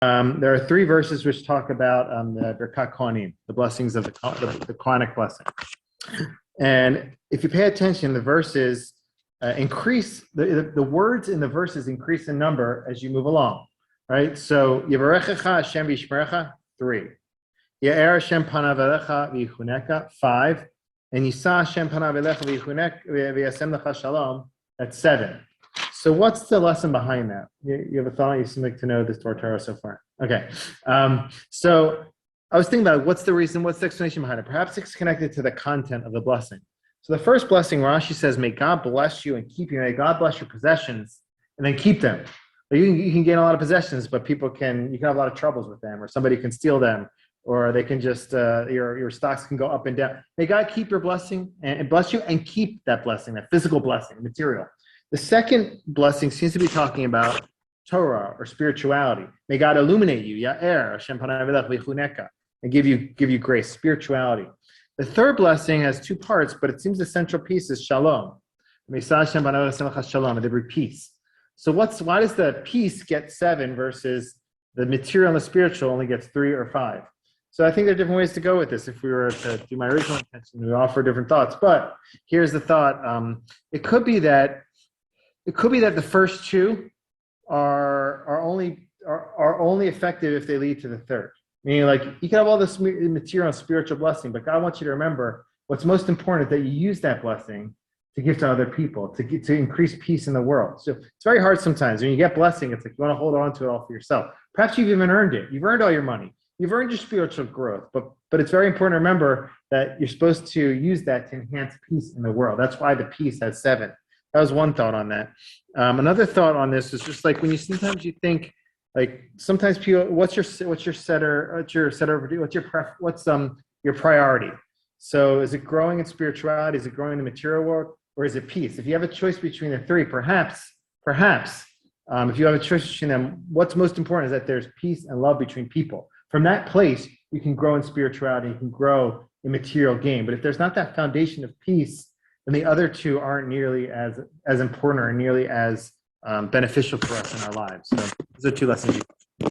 There are three verses which talk about the Birkat Kohanim, the blessings of the Kohanic blessing. And if you pay attention, the verses increase, the words in the verses increase in number as you move along, right? So, Yevarechecha Hashem v'yishmerecha, 3. Ye'er Hashem panav elecha v'yichuneka, 5. And Yisa Hashem panav elecha v'yasem lecha shalom, that's 7. So what's the lesson behind that? You have a thought? You seem like to know this Torah so far. Okay. So I was thinking about what's the reason, what's the explanation behind it? Perhaps it's connected to the content of the blessing. So the first blessing, Rashi says, may God bless you and keep you. May God bless your possessions and then keep them. You can gain a lot of possessions, but you can have a lot of troubles with them, or somebody can steal them, or they can just, your stocks can go up and down. May God keep your blessing and bless you and keep that blessing, that physical blessing, material. The second blessing seems to be talking about Torah or spirituality. May God illuminate you, Ya'er, Hashem panav elecha v'yichuneka, and give you grace, spirituality. The third blessing has two parts, but it seems the central piece is shalom. May Hashem panav elecha shalom, and they bring peace. So why does the peace get 7 versus the material and the spiritual only gets 3 or 5? So I think there are different ways to go with this. If we were to do my original intention, we offer different thoughts. But here's the thought: it could be that the first two are only effective if they lead to the third. Meaning, like, you can have all this material and spiritual blessing, but God wants you to remember what's most important is that you use that blessing to give to other people, to increase peace in the world. So it's very hard sometimes when you get blessing. It's like you want to hold on to it all for yourself. Perhaps you've even earned it. You've earned all your money. You've earned your spiritual growth. But it's very important to remember that you're supposed to use that to enhance peace in the world. That's why the peace has 7. That was one thought on that. Another thought on this is just like when sometimes you think, like, sometimes people, what's your priority? So is it growing in spirituality? Is it growing in the material world? Or is it peace? If you have a choice between the three, perhaps, if you have a choice between them, what's most important is that there's peace and love between people. From that place, you can grow in spirituality, you can grow in material gain. But if there's not that foundation of peace, then the other two aren't nearly as important or nearly as beneficial for us in our lives. So those are 2 lessons.